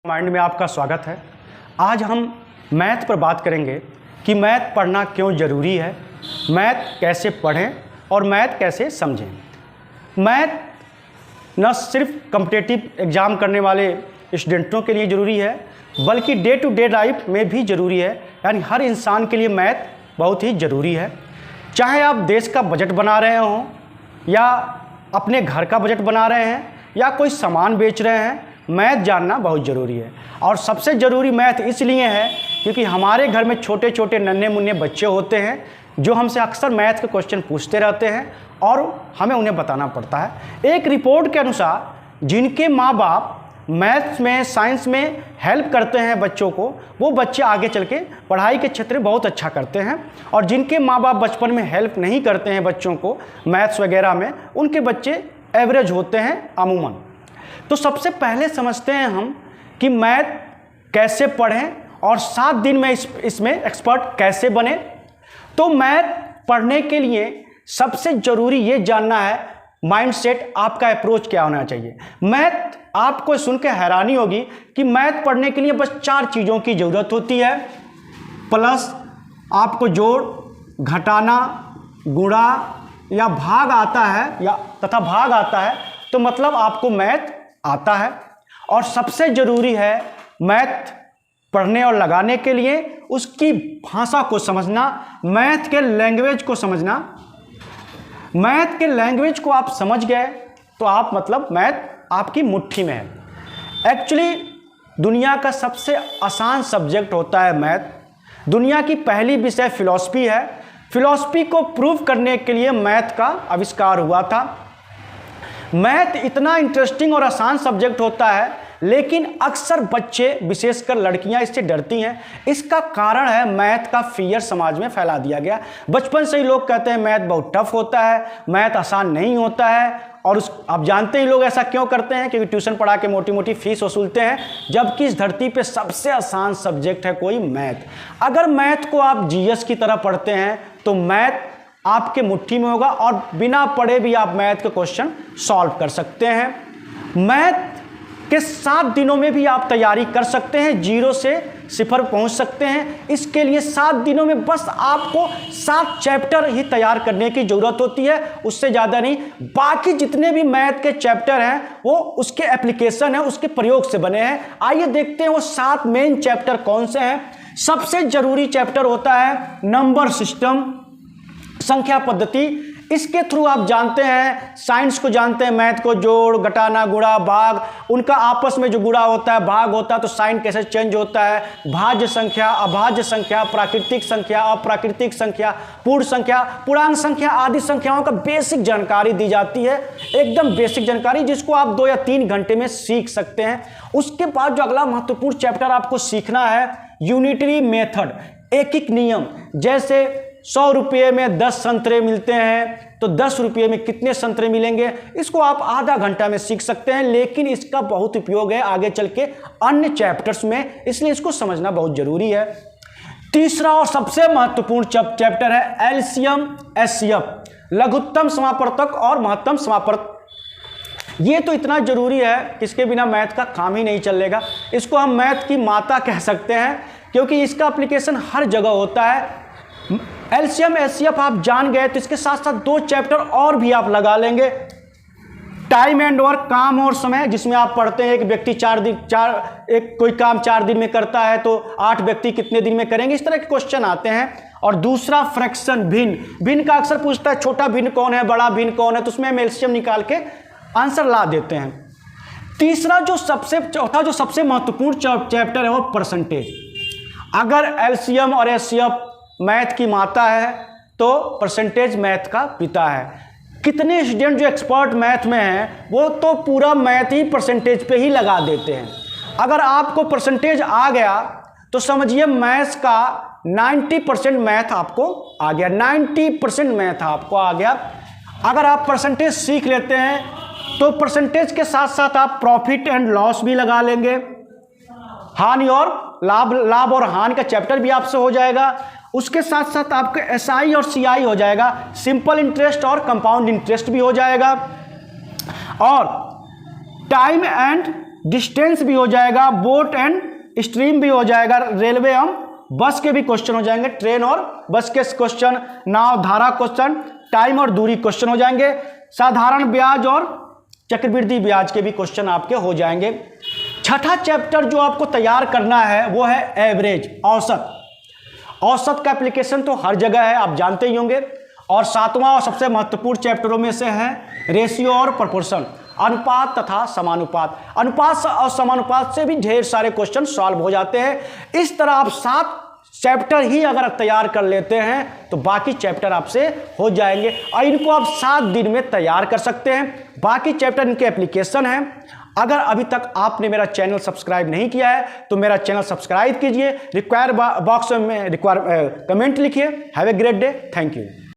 Mind में आपका स्वागत है। आज हम मैथ पर बात करेंगे कि मैथ पढ़ना क्यों ज़रूरी है, मैथ कैसे पढ़ें और मैथ कैसे समझें। मैथ न सिर्फ कॉम्पिटिटिव एग्ज़ाम करने वाले स्टूडेंटों के लिए ज़रूरी है, बल्कि डे टू डे लाइफ में भी ज़रूरी है। यानी हर इंसान के लिए मैथ बहुत ही ज़रूरी है। चाहे आप देश का बजट बना रहे हों या अपने घर का बजट बना रहे हैं या कोई सामान बेच रहे हैं, मैथ जानना बहुत ज़रूरी है। और सबसे ज़रूरी मैथ इसलिए है क्योंकि हमारे घर में छोटे छोटे नन्हे मुन्ने बच्चे होते हैं जो हमसे अक्सर मैथ के क्वेश्चन पूछते रहते हैं और हमें उन्हें बताना पड़ता है। एक रिपोर्ट के अनुसार जिनके माँ बाप मैथ्स में, साइंस में हेल्प करते हैं बच्चों को, वो बच्चे आगे चल के पढ़ाई के क्षेत्र में बहुत अच्छा करते हैं। और जिनके माँ बाप बचपन में हेल्प नहीं करते हैं बच्चों को मैथ्स वगैरह में, उनके बच्चे एवरेज होते हैं अमूमन। तो सबसे पहले समझते हैं हम कि मैथ कैसे पढ़ें और 7 दिन में इसमें एक्सपर्ट कैसे बने। तो मैथ पढ़ने के लिए सबसे ज़रूरी ये जानना है माइंडसेट, आपका अप्रोच क्या होना चाहिए। मैथ आपको सुन के हैरानी होगी कि मैथ पढ़ने के लिए बस 4 चीज़ों की ज़रूरत होती है। प्लस आपको जोड़, घटाना, गुणा या भाग आता है तथा भाग आता है, तो मतलब आपको मैथ आता है। और सबसे ज़रूरी है मैथ पढ़ने और लगाने के लिए उसकी भाषा को समझना, मैथ के लैंग्वेज को समझना। मैथ के लैंग्वेज को आप समझ गए तो आप मतलब मैथ आपकी मुट्ठी में है। एक्चुअली दुनिया का सबसे आसान सब्जेक्ट होता है मैथ। दुनिया की पहली विषय फिलॉसफी है। फिलॉसफी को प्रूव करने के लिए मैथ का आविष्कार हुआ था। मैथ इतना इंटरेस्टिंग और आसान सब्जेक्ट होता है, लेकिन अक्सर बच्चे, विशेषकर लड़कियां, इससे डरती हैं। इसका कारण है मैथ का फियर समाज में फैला दिया गया। बचपन से ही लोग कहते हैं मैथ बहुत टफ होता है, मैथ आसान नहीं होता है। और आप जानते ही लोग ऐसा क्यों करते हैं, क्योंकि ट्यूशन पढ़ा के मोटी मोटी फीस वसूलते हैं, जबकि इस धरती पे सबसे आसान सब्जेक्ट है कोई मैथ। अगर मैथ को आप जीएस की तरह पढ़ते हैं तो मैथ आपके मुट्ठी में होगा और बिना पढ़े भी आप मैथ के क्वेश्चन सॉल्व कर सकते हैं। मैथ के 7 दिनों में भी आप तैयारी कर सकते हैं, 0 से 0 पहुंच सकते हैं। इसके लिए 7 दिनों में बस आपको 7 चैप्टर ही तैयार करने की ज़रूरत होती है, उससे ज़्यादा नहीं। बाकी जितने भी मैथ के चैप्टर हैं वो उसके एप्लीकेशन है, उसके प्रयोग से बने हैं। आइए देखते हैं वो 7 मेन चैप्टर कौन से हैं। सबसे ज़रूरी चैप्टर होता है नंबर सिस्टम, संख्या पद्धति। इसके थ्रू आप जानते हैं, साइंस को जानते हैं, मैथ को जोड़, घटाना, गुणा, भाग, उनका आपस में जो गुणा होता है, भाग होता है, तो साइन कैसे चेंज होता है, भाज्य संख्या, अभाज्य संख्या, प्राकृतिक संख्या, अप्राकृतिक संख्या, पूर्ण संख्या, पूर्णांक संख्या आदि संख्याओं का बेसिक जानकारी दी जाती है। एकदम बेसिक जानकारी जिसको आप 2 या 3 घंटे में सीख सकते हैं। उसके बाद जो अगला महत्वपूर्ण चैप्टर आपको सीखना है यूनिटरी मेथड, एकिक नियम। जैसे 100 रुपये में 10 संतरे मिलते हैं तो 10 रुपये में कितने संतरे मिलेंगे, इसको आप आधा घंटा में सीख सकते हैं। लेकिन इसका बहुत उपयोग है आगे चल के अन्य चैप्टर्स में, इसलिए इसको समझना बहुत जरूरी है। तीसरा और सबसे महत्वपूर्ण चैप्टर है एलसीएम एचसीएफ, लघुत्तम समापवर्तक और महत्तम समापवर्तक। ये तो इतना जरूरी है कि इसके बिना मैथ का काम ही नहीं चलेगा। इसको हम मैथ की माता कह सकते हैं क्योंकि इसका एप्लीकेशन हर जगह होता है। एलसीएम एचसीएफ आप जान गए तो इसके साथ साथ 2 चैप्टर और भी आप लगा लेंगे। टाइम एंड वर्क, काम और समय, जिसमें आप पढ़ते हैं एक व्यक्ति कोई काम 4 दिन में करता है तो 8 व्यक्ति कितने दिन में करेंगे, इस तरह के क्वेश्चन आते हैं। और दूसरा फ्रैक्शन, भिन्न का अक्सर पूछता है छोटा भिन्न कौन है, बड़ा भिन्न कौन है, तो उसमें हम एलसीएम निकाल के आंसर ला देते हैं। तीसरा चौथा जो सबसे महत्वपूर्ण चैप्टर है वो परसेंटेज। अगर एलसीएम और एचसीएफ मैथ की माता है तो परसेंटेज मैथ का पिता है। कितने स्टूडेंट जो एक्सपर्ट मैथ में हैं वो तो पूरा मैथ ही परसेंटेज पे ही लगा देते हैं। अगर आपको परसेंटेज आ गया तो समझिए मैथ्स का 90% मैथ आपको आ गया, 90% मैथ आपको आ गया। अगर आप परसेंटेज सीख लेते हैं तो परसेंटेज के साथ साथ आप प्रॉफिट एंड लॉस भी लगा लेंगे, हानि और लाभ और हानि का चैप्टर भी आपसे हो जाएगा। उसके साथ साथ आपका एसआई और सीआई हो जाएगा, सिंपल इंटरेस्ट और कंपाउंड इंटरेस्ट भी हो जाएगा। और टाइम एंड डिस्टेंस भी हो जाएगा, बोट एंड स्ट्रीम भी हो जाएगा, रेलवे एवं बस के भी क्वेश्चन हो जाएंगे, ट्रेन और बस के क्वेश्चन, नाव धारा क्वेश्चन, टाइम और दूरी क्वेश्चन हो जाएंगे, साधारण ब्याज और चक्रवृद्धि ब्याज के भी क्वेश्चन आपके हो जाएंगे। छठा चैप्टर जो आपको तैयार करना है वो है एवरेज, औसत। औसत का एप्लीकेशन तो हर जगह है, आप जानते ही होंगे। और सातवां और सबसे महत्वपूर्ण चैप्टरों में से है रेशियो और प्रोपोर्शन, अनुपात तथा समानुपात। अनुपात और समानुपात से भी ढेर सारे क्वेश्चन सॉल्व हो जाते हैं। इस तरह आप 7 चैप्टर ही अगर तैयार कर लेते हैं तो बाकी चैप्टर आपसे हो जाएंगे और इनको आप 7 दिन में तैयार कर सकते हैं। बाकी चैप्टर इनके एप्लीकेशन हैं। अगर अभी तक आपने मेरा चैनल सब्सक्राइब नहीं किया है तो मेरा चैनल सब्सक्राइब कीजिए, रिक्वायर बॉक्स में कमेंट लिखिए। Have a great day, thank you.